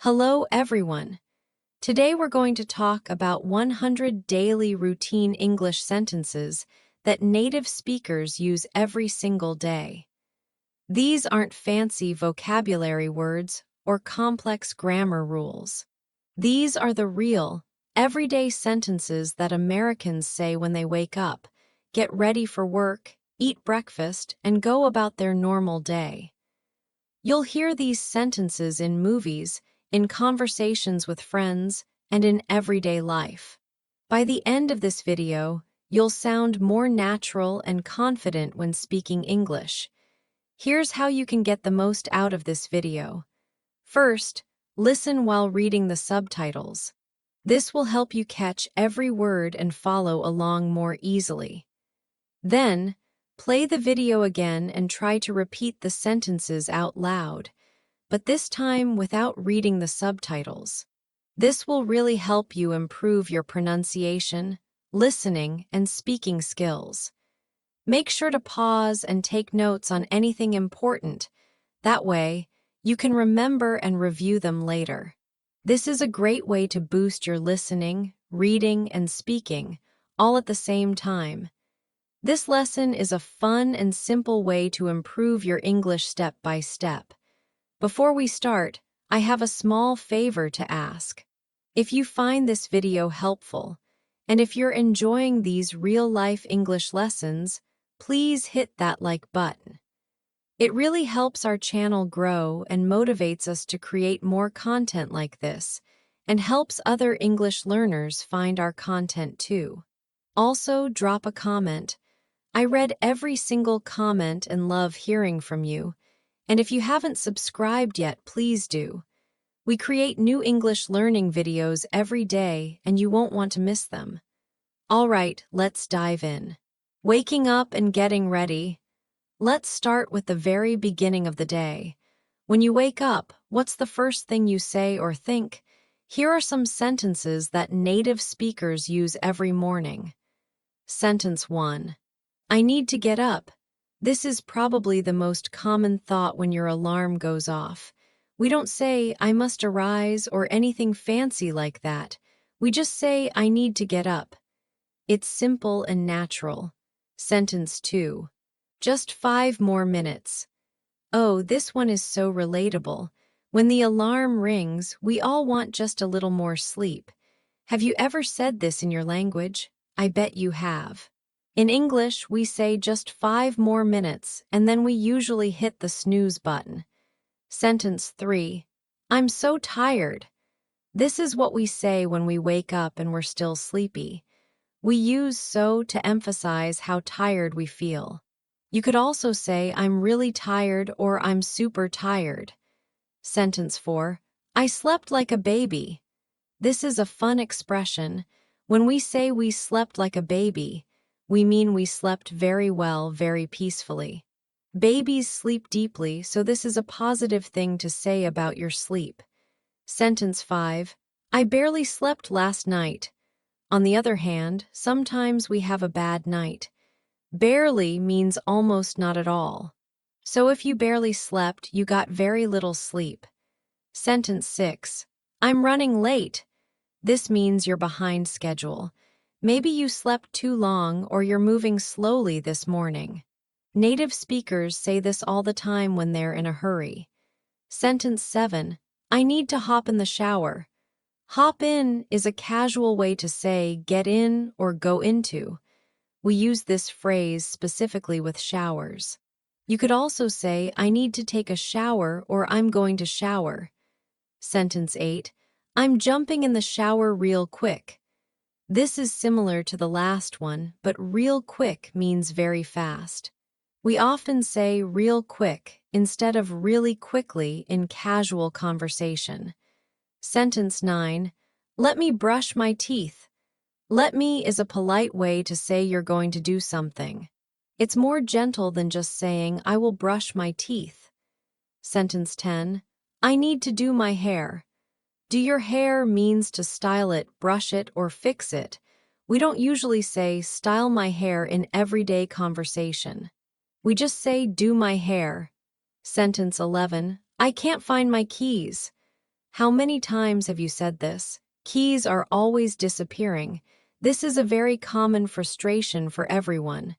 Hello, everyone. Today we're going to talk about 100 daily routine English sentences that native speakers use every single day. These aren't fancy vocabulary words or complex grammar rules. These are the real, everyday sentences that Americans say when they wake up, get ready for work, eat breakfast, and go about their normal day. You'll hear these sentences in movies, in conversations with friends, and in everyday life. By the end of this video, you'll sound more natural and confident when speaking English. Here's how you can get the most out of this video. First, listen while reading the subtitles. This will help you catch every word and follow along more easily. Then, play the video again and try to repeat the sentences out loud, but this time without reading the subtitles. This will really help you improve your pronunciation, listening, and speaking skills. Make sure to pause and take notes on anything important. That way, you can remember and review them later. This is a great way to boost your listening, reading, and speaking, all at the same time. This lesson is a fun and simple way to improve your English step by step. Before we start, I have a small favor to ask. If you find this video helpful, and if you're enjoying these real-life English lessons, please hit that like button. It really helps our channel grow and motivates us to create more content like this, and helps other English learners find our content too. Also, drop a comment. I read every single comment and love hearing from you. And if you haven't subscribed yet, please do. We create new English learning videos every day, and you won't want to miss them. All right, let's dive in. Waking up and getting ready. Let's start with the very beginning of the day. When you wake up, what's the first thing you say or think? Here are some sentences that native speakers use every morning. Sentence 1. I need to get up. This is probably the most common thought when your alarm goes off. We don't say, I must arise, or anything fancy like that. We just say, I need to get up. It's simple and natural. Sentence 2. Just 5 more minutes. Oh, this one is so relatable. When the alarm rings, we all want just a little more sleep. Have you ever said this in your language? I bet you have. In English, we say just 5 more minutes, and then we usually hit the snooze button. Sentence 3. I'm so tired. This is what we say when we wake up and we're still sleepy. We use so to emphasize how tired we feel. You could also say, I'm really tired or I'm super tired. Sentence 4. I slept like a baby. This is a fun expression. When we say we slept like a baby, we mean we slept very well, very peacefully. Babies sleep deeply, so this is a positive thing to say about your sleep. Sentence 5. I barely slept last night. On the other hand, sometimes we have a bad night. Barely means almost not at all. So if you barely slept, you got very little sleep. Sentence 6. I'm running late. This means you're behind schedule. Maybe you slept too long or you're moving slowly this morning. Native speakers say this all the time when they're in a hurry. Sentence 7. I need to hop in the shower. Hop in is a casual way to say get in or go into. We use this phrase specifically with showers. You could also say, I need to take a shower or I'm going to shower. Sentence 8. I'm jumping in the shower real quick. This is similar to the last one, but real quick means very fast. We often say real quick instead of really quickly in casual conversation. Sentence 9. Let me brush my teeth. Let me is a polite way to say you're going to do something. It's more gentle than just saying, I will brush my teeth. Sentence 10. I need to do my hair. Do your hair means to style it, brush it, or fix it. We don't usually say style my hair in everyday conversation. We just say do my hair. Sentence 11. I can't find my keys. How many times have you said this? Keys are always disappearing. This is a very common frustration for everyone.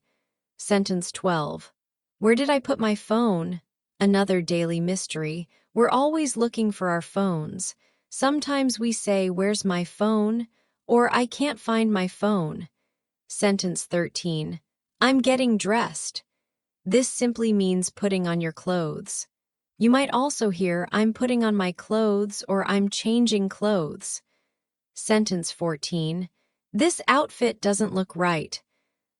Sentence 12. Where did I put my phone? Another daily mystery. We're always looking for our phones. Sometimes we say, "Where's my phone?" or "I can't find my phone." Sentence 13. I'm getting dressed. This simply means putting on your clothes. You might also hear, "I'm putting on my clothes" or "I'm changing clothes." Sentence 14. This outfit doesn't look right.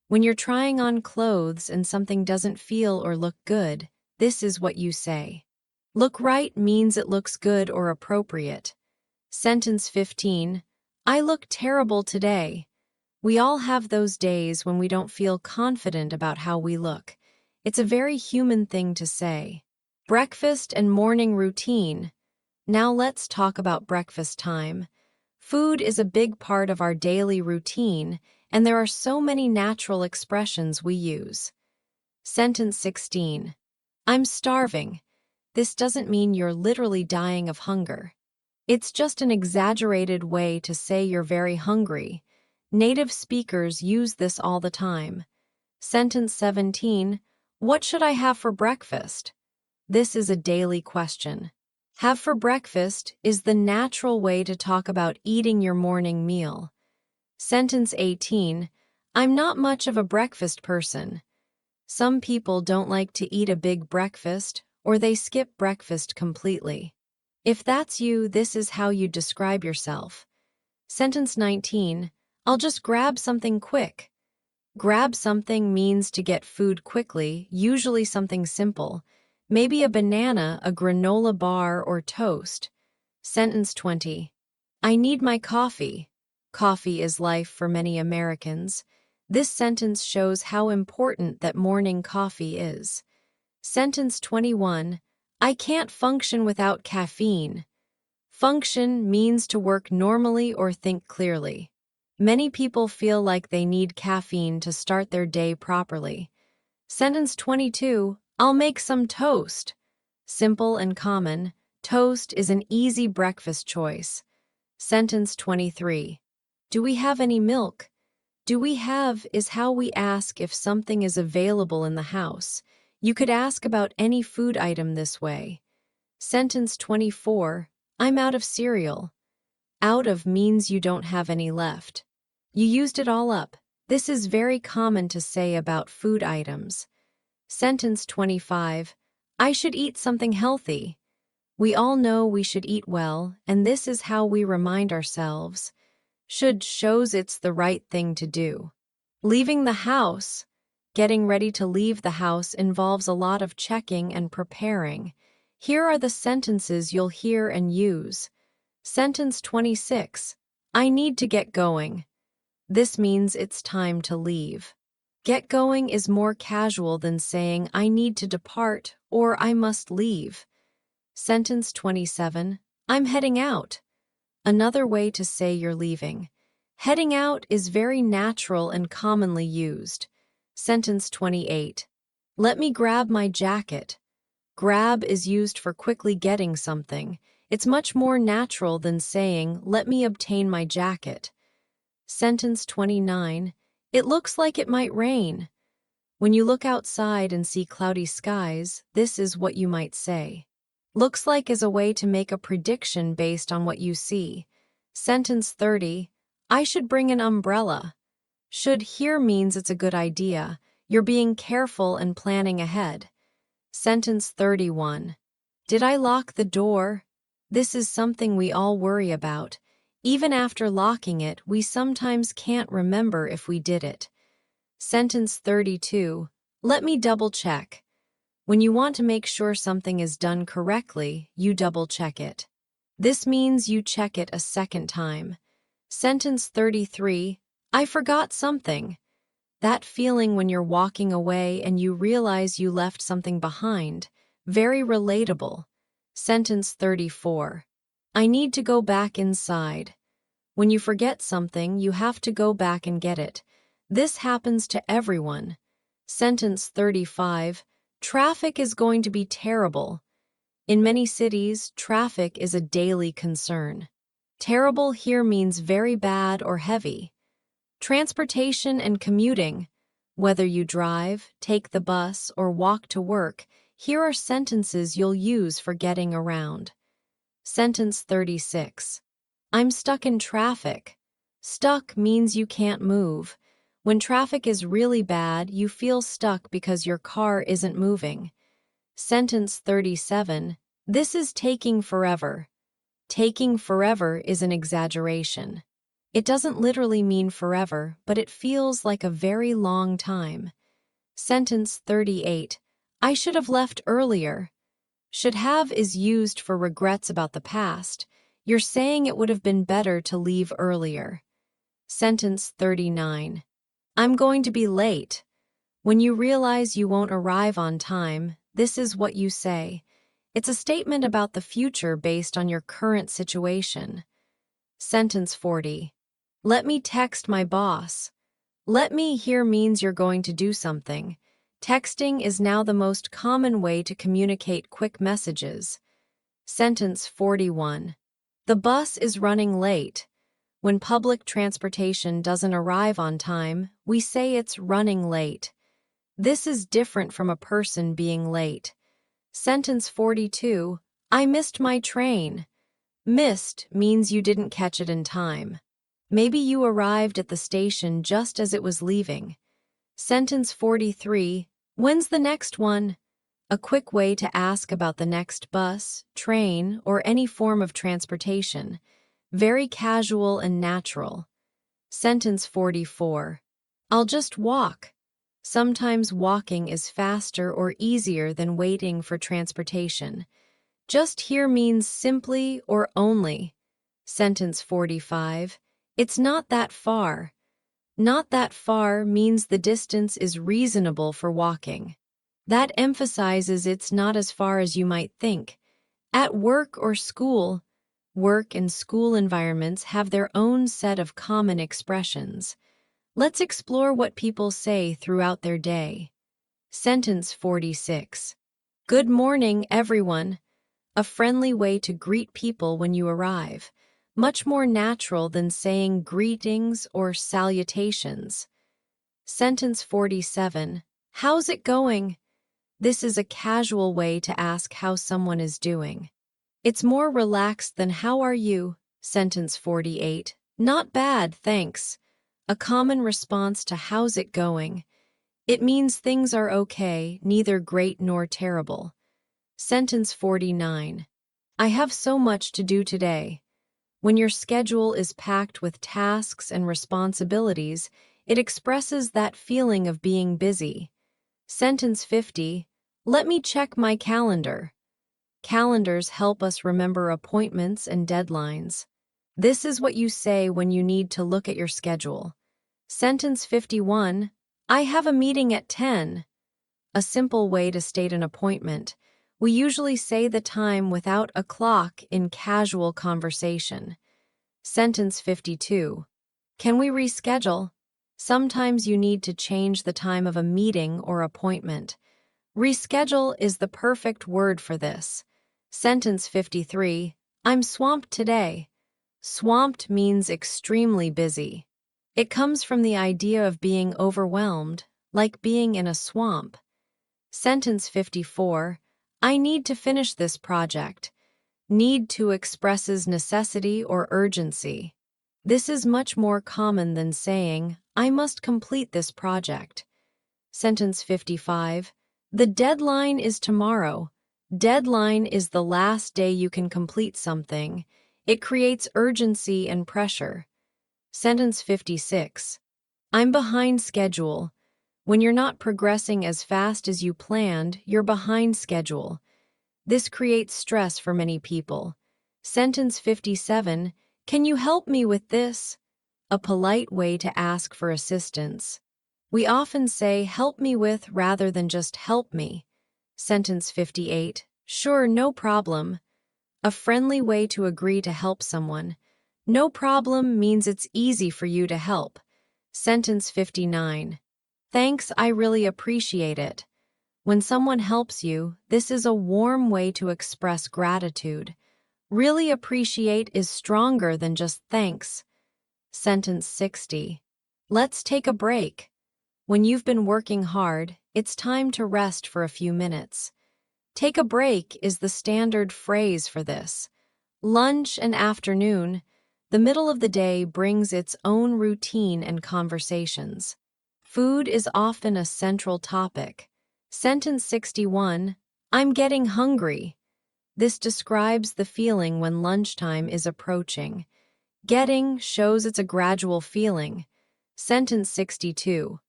When you're trying on clothes and something doesn't feel or look good, this is what you say. Look right means it looks good or appropriate. Sentence 15. I look terrible today. We all have those days when we don't feel confident about how we look. It's a very human thing to say. Breakfast and morning routine. Now let's talk about breakfast time. Food is a big part of our daily routine, and there are so many natural expressions we use. Sentence 16. I'm starving. This doesn't mean you're literally dying of hunger. It's just an exaggerated way to say you're very hungry. Native speakers use this all the time. Sentence 17. What should I have for breakfast? This is a daily question. Have for breakfast is the natural way to talk about eating your morning meal. Sentence 18. I'm not much of a breakfast person. Some people don't like to eat a big breakfast, or they skip breakfast completely. If that's you, this is how you describe yourself. Sentence 19. I'll just grab something quick. Grab something means to get food quickly, usually something simple. Maybe a banana, a granola bar, or toast. Sentence 20. I need my coffee. Coffee is life for many Americans. This sentence shows how important that morning coffee is. Sentence 21. I can't function without caffeine. Function means to work normally or think clearly. Many people feel like they need caffeine to start their day properly. Sentence 22. I'll make some toast. Simple and common, toast is an easy breakfast choice. Sentence 23. Do we have any milk? Do we have is how we ask if something is available in the house. You could ask about any food item this way. Sentence 24. I'm out of cereal. Out of means you don't have any left. You used it all up. This is very common to say about food items. Sentence 25. I should eat something healthy. We all know we should eat well, and this is how we remind ourselves. Should shows it's the right thing to do. Leaving the house. Getting ready to leave the house involves a lot of checking and preparing. Here are the sentences you'll hear and use. Sentence 26. I need to get going. This means it's time to leave. Get going is more casual than saying I need to depart or I must leave. Sentence 27. I'm heading out. Another way to say you're leaving. Heading out is very natural and commonly used. Sentence 28. Let me grab my jacket. Grab is used for quickly getting something. It's much more natural than saying, let me obtain my jacket. Sentence 29. It looks like it might rain. When you look outside and see cloudy skies, this is what you might say. Looks like is a way to make a prediction based on what you see. Sentence 30. I should bring an umbrella. Should here means it's a good idea. You're being careful and planning ahead. Sentence 31. Did I lock the door? This is something we all worry about. Even after locking it, we sometimes can't remember if we did it. Sentence 32. Let me double check. When you want to make sure something is done correctly, you double check it. This means you check it a second time. Sentence 33. I forgot something. That feeling when you're walking away and you realize you left something behind. Very relatable. Sentence 34. I need to go back inside. When you forget something, you have to go back and get it. This happens to everyone. Sentence 35. Traffic is going to be terrible. In many cities, traffic is a daily concern. Terrible here means very bad or heavy. Transportation and commuting, whether you drive, take the bus, or walk to work, here are sentences you'll use for getting around. Sentence 36. I'm stuck in traffic. Stuck means you can't move. When traffic is really bad, you feel stuck because your car isn't moving. Sentence 37. This is taking forever. Taking forever is an exaggeration. It doesn't literally mean forever, but it feels like a very long time. Sentence 38. I should have left earlier. Should have is used for regrets about the past. You're saying it would have been better to leave earlier. Sentence 39. I'm going to be late. When you realize you won't arrive on time, this is what you say. It's a statement about the future based on your current situation. Sentence 40. Let me text my boss. Let me here means you're going to do something. Texting is now the most common way to communicate quick messages. Sentence 41. The bus is running late. When public transportation doesn't arrive on time, we say it's running late. This is different from a person being late. Sentence 42. I missed my train. Missed means you didn't catch it in time. Maybe you arrived at the station just as it was leaving. Sentence 43. When's the next one? A quick way to ask about the next bus, train, or any form of transportation. Very casual and natural. Sentence 44. I'll just walk. Sometimes walking is faster or easier than waiting for transportation. Just here means simply or only. Sentence 45. It's not that far. Not that far means the distance is reasonable for walking. That emphasizes it's not as far as you might think. At work or school, work and school environments have their own set of common expressions. Let's explore what people say throughout their day. Sentence 46. Good morning, everyone. A friendly way to greet people when you arrive. Much more natural than saying greetings or salutations. Sentence 47. How's it going? This is a casual way to ask how someone is doing. It's more relaxed than how are you? Sentence 48. Not bad, thanks. A common response to how's it going. It means things are okay, neither great nor terrible. Sentence 49. I have so much to do today. When your schedule is packed with tasks and responsibilities, it expresses that feeling of being busy. Sentence 50. Let me check my calendar. Calendars help us remember appointments and deadlines. This is what you say when you need to look at your schedule. Sentence 51. I have a meeting at 10. A simple way to state an appointment. We usually say the time without a clock in casual conversation. Sentence 52. Can we reschedule? Sometimes you need to change the time of a meeting or appointment. Reschedule is the perfect word for this. Sentence 53. I'm swamped today. Swamped means extremely busy. It comes from the idea of being overwhelmed, like being in a swamp. Sentence 54. I need to finish this project. Need to expresses necessity or urgency. This is much more common than saying, I must complete this project. Sentence 55. The deadline is tomorrow. Deadline is the last day you can complete something. It creates urgency and pressure. Sentence 56. I'm behind schedule. When you're not progressing as fast as you planned, you're behind schedule. This creates stress for many people. Sentence 57. Can you help me with this? A polite way to ask for assistance. We often say help me with rather than just help me. Sentence 58. Sure, no problem. A friendly way to agree to help someone. No problem means it's easy for you to help. Sentence 59. Thanks, I really appreciate it. When someone helps you, this is a warm way to express gratitude. Really appreciate is stronger than just thanks. Sentence 60. Let's take a break. When you've been working hard, it's time to rest for a few minutes. Take a break is the standard phrase for this. Lunch and afternoon, the middle of the day brings its own routine and conversations. Food is often a central topic. Sentence 61. I'm getting hungry. This describes the feeling when lunchtime is approaching. Getting shows it's a gradual feeling. Sentence 62.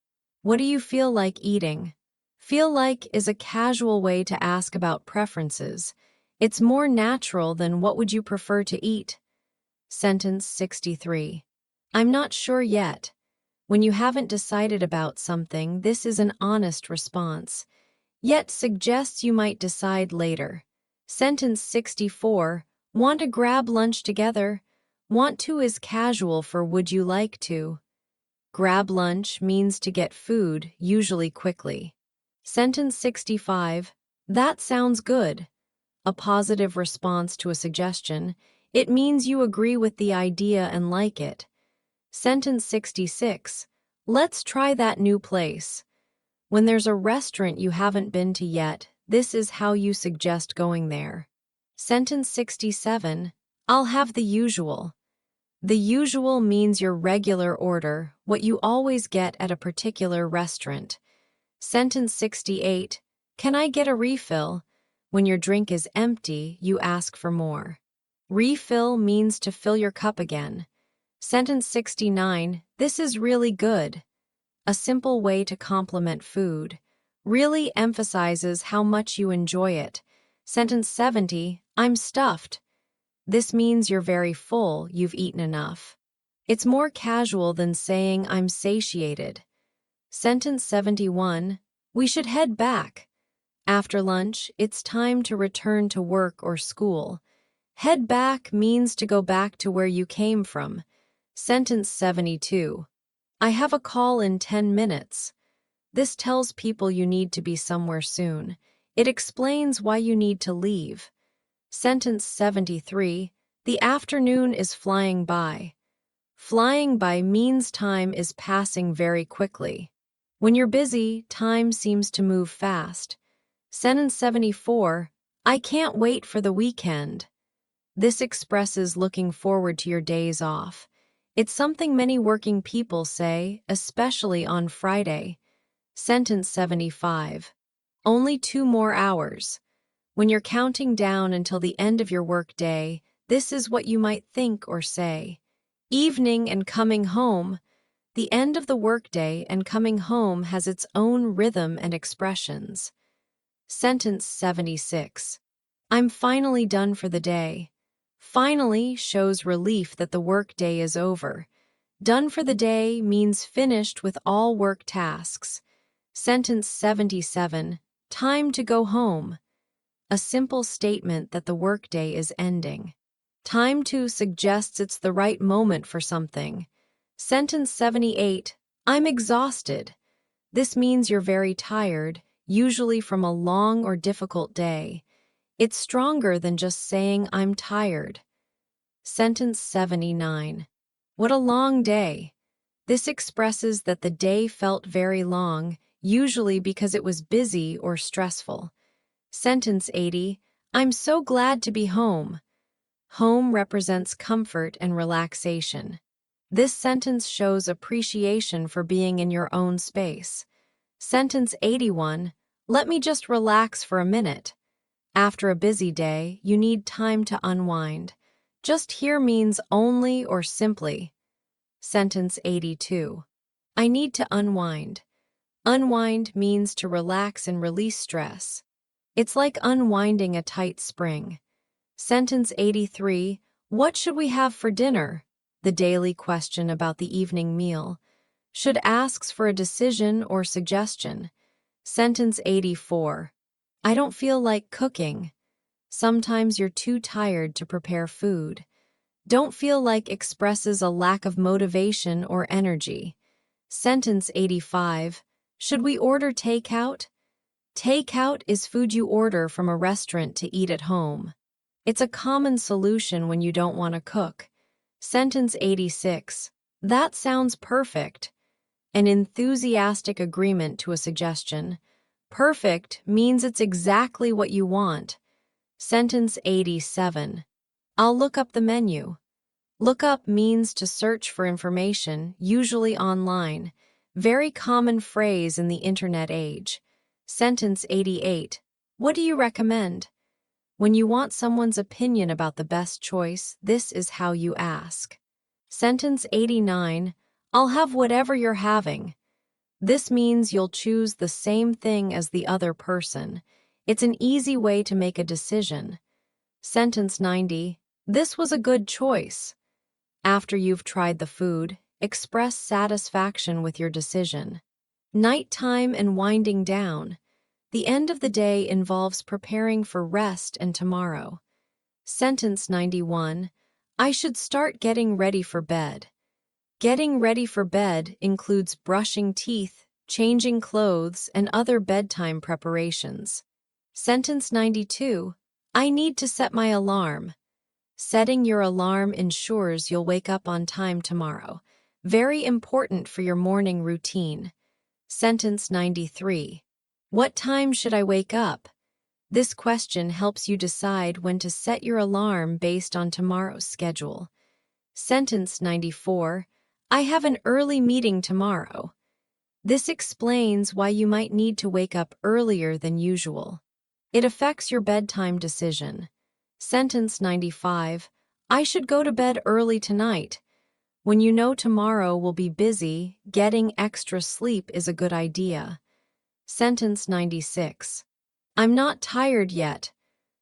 What do you feel like eating? Feel like is a casual way to ask about preferences. It's more natural than what would you prefer to eat? Sentence 63. I'm not sure yet. When you haven't decided about something, this is an honest response, yet suggests you might decide later. Sentence 64. Want to grab lunch together? Want to is casual for would you like to. Grab lunch means to get food, usually quickly. Sentence 65. That sounds good. A positive response to a suggestion. It means you agree with the idea and like it. Sentence 66. Let's try that new place. When there's a restaurant you haven't been to yet, this is how you suggest going there. Sentence 67. I'll have the usual. The usual means your regular order, what you always get at a particular restaurant. Sentence 68. Can I get a refill? When your drink is empty, you ask for more. Refill means to fill your cup again. Sentence 69. This is really good. A simple way to compliment food. Really emphasizes how much you enjoy it. Sentence 70. I'm stuffed. This means you're very full, you've eaten enough. It's more casual than saying I'm satiated. Sentence 71. We should head back. After lunch, it's time to return to work or school. Head back means to go back to where you came from. Sentence 72. I have a call in 10 minutes. This tells people you need to be somewhere soon. It explains why you need to leave. Sentence 73. The afternoon is flying by. Flying by means time is passing very quickly. When you're busy, time seems to move fast. Sentence 74. I can't wait for the weekend. This expresses looking forward to your days off. It's something many working people say, especially on Friday. Sentence 75. Only 2 more hours. When you're counting down until the end of your work day, this is what you might think or say. Evening and coming home. The end of the workday and coming home has its own rhythm and expressions. Sentence 76. I'm finally done for the day. Finally shows relief that the workday is over. Done for the day means finished with all work tasks. Sentence 77. Time to go home. A simple statement that the workday is ending. Time to suggests it's the right moment for something. Sentence 78. I'm exhausted. This means you're very tired, usually from a long or difficult day. It's stronger than just saying I'm tired. Sentence 79. What a long day. This expresses that the day felt very long, usually because it was busy or stressful. Sentence 80. I'm so glad to be home. Home represents comfort and relaxation. This sentence shows appreciation for being in your own space. Sentence 81. Let me just relax for a minute. After a busy day, you need time to unwind. Just here means only or simply. Sentence 82. I need to unwind. Unwind means to relax and release stress. It's like unwinding a tight spring. Sentence 83. What should we have for dinner? The daily question about the evening meal. Should asks for a decision or suggestion. Sentence 84. I don't feel like cooking. Sometimes you're too tired to prepare food. Don't feel like expresses a lack of motivation or energy. Sentence 85. Should we order takeout? Takeout is food you order from a restaurant to eat at home. It's a common solution when you don't want to cook. Sentence 86. That sounds perfect. An enthusiastic agreement to a suggestion. Perfect means it's exactly what you want. Sentence 87. I'll look up the menu. Look up means to search for information, usually online. Very common phrase in the internet age. Sentence 88. What do you recommend? When you want someone's opinion about the best choice, this is how you ask. Sentence 89. I'll have whatever you're having. This means you'll choose the same thing as the other person. It's an easy way to make a decision. Sentence 90. This was a good choice. After you've tried the food, express satisfaction with your decision. Nighttime and winding down. The end of the day involves preparing for rest and tomorrow. Sentence 91. I should start getting ready for bed. Getting ready for bed includes brushing teeth, changing clothes, and other bedtime preparations. Sentence 92. I need to set my alarm. Setting your alarm ensures you'll wake up on time tomorrow. Very important for your morning routine. Sentence 93. What time should I wake up? This question helps you decide when to set your alarm based on tomorrow's schedule. Sentence 94. I have an early meeting tomorrow. This explains why you might need to wake up earlier than usual. It affects your bedtime decision. Sentence 95. I should go to bed early tonight. When you know tomorrow will be busy, getting extra sleep is a good idea. Sentence 96. I'm not tired yet.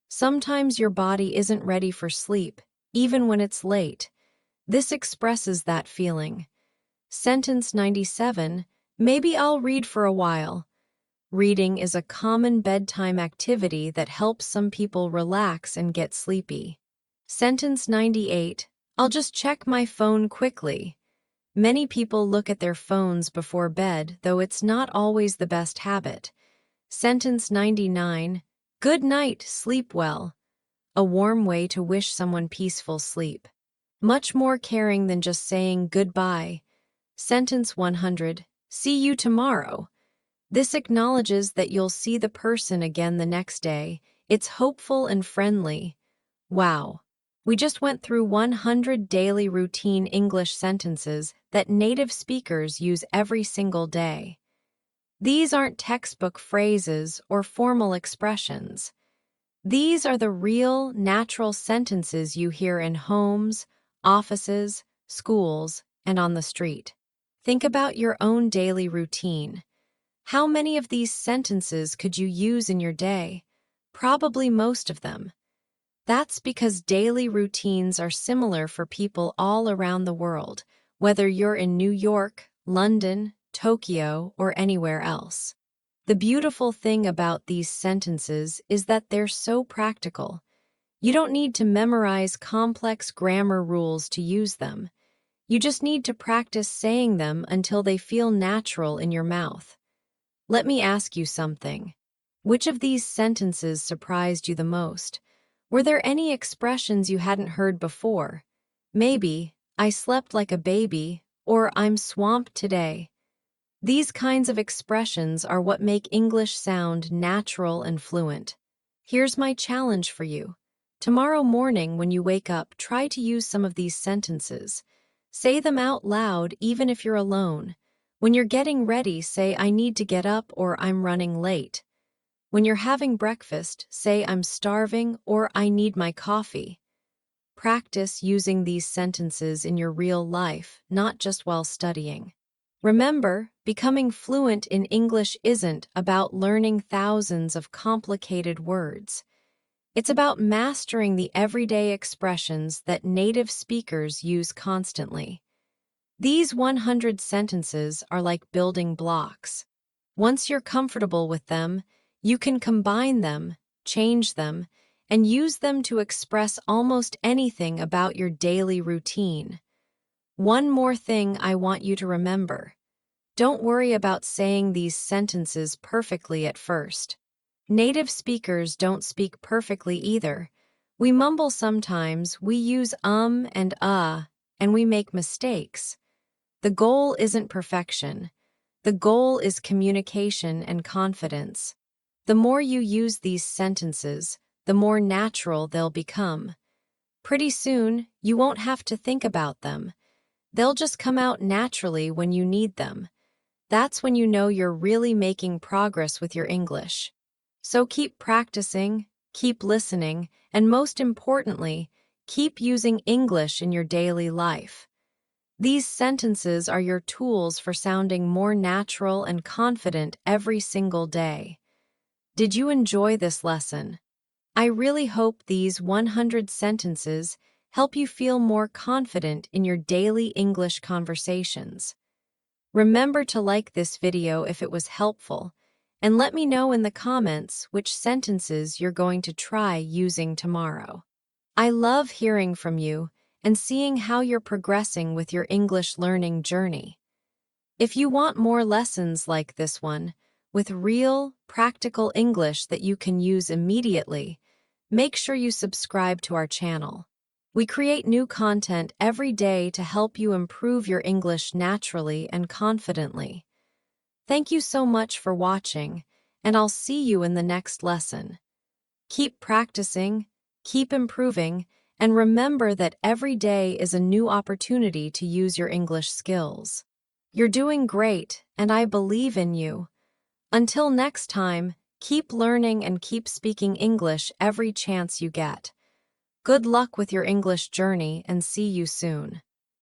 Sometimes your body isn't ready for sleep, even when it's late. This expresses that feeling. Sentence 97. Maybe I'll read for a while. Reading is a common bedtime activity that helps some people relax and get sleepy. Sentence 98. I'll just check my phone quickly. Many people look at their phones before bed, though it's not always the best habit. Sentence 99. Good night, sleep well. A warm way to wish someone peaceful sleep. Much more caring than just saying goodbye. Sentence 100. See you tomorrow. This acknowledges that you'll see the person again the next day. It's hopeful and friendly. Wow. We just went through 100 daily routine English sentences that native speakers use every single day. These aren't textbook phrases or formal expressions. These are the real, natural sentences you hear in homes, offices, schools, and on the street. Think about your own daily routine. How many of these sentences could you use in your day? Probably most of them. That's because daily routines are similar for people all around the world, whether you're in New York, London, Tokyo, or anywhere else. The beautiful thing about these sentences is that they're so practical. You don't need to memorize complex grammar rules to use them. You just need to practice saying them until they feel natural in your mouth. Let me ask you something. Which of these sentences surprised you the most? Were there any expressions you hadn't heard before? Maybe, I slept like a baby, or I'm swamped today. These kinds of expressions are what make English sound natural and fluent. Here's my challenge for you. Tomorrow morning when you wake up, try to use some of these sentences. Say them out loud even if you're alone. When you're getting ready, say, I need to get up or I'm running late. When you're having breakfast, say, I'm starving or I need my coffee. Practice using these sentences in your real life, not just while studying. Remember, becoming fluent in English isn't about learning thousands of complicated words. It's about mastering the everyday expressions that native speakers use constantly. These 100 sentences are like building blocks. Once you're comfortable with them, you can combine them, change them, and use them to express almost anything about your daily routine. One more thing I want you to remember. Don't worry about saying these sentences perfectly at first. Native speakers don't speak perfectly either. We mumble sometimes, we use and and we make mistakes. The goal isn't perfection. The goal is communication and confidence. The more you use these sentences, the more natural they'll become. Pretty soon, you won't have to think about them. They'll just come out naturally when you need them. That's when you know you're really making progress with your English. So keep practicing, keep listening, and most importantly, keep using English in your daily life. These sentences are your tools for sounding more natural and confident every single day. Did you enjoy this lesson? I really hope these 100 sentences help you feel more confident in your daily English conversations. Remember to like this video if it was helpful, and let me know in the comments which sentences you're going to try using tomorrow. I love hearing from you and seeing how you're progressing with your English learning journey. If you want more lessons like this one, with real, practical English that you can use immediately, make sure you subscribe to our channel. We create new content every day to help you improve your English naturally and confidently. Thank you so much for watching, and I'll see you in the next lesson. Keep practicing, keep improving, and remember that every day is a new opportunity to use your English skills. You're doing great, and I believe in you. Until next time, keep learning and keep speaking English every chance you get. Good luck with your English journey and see you soon.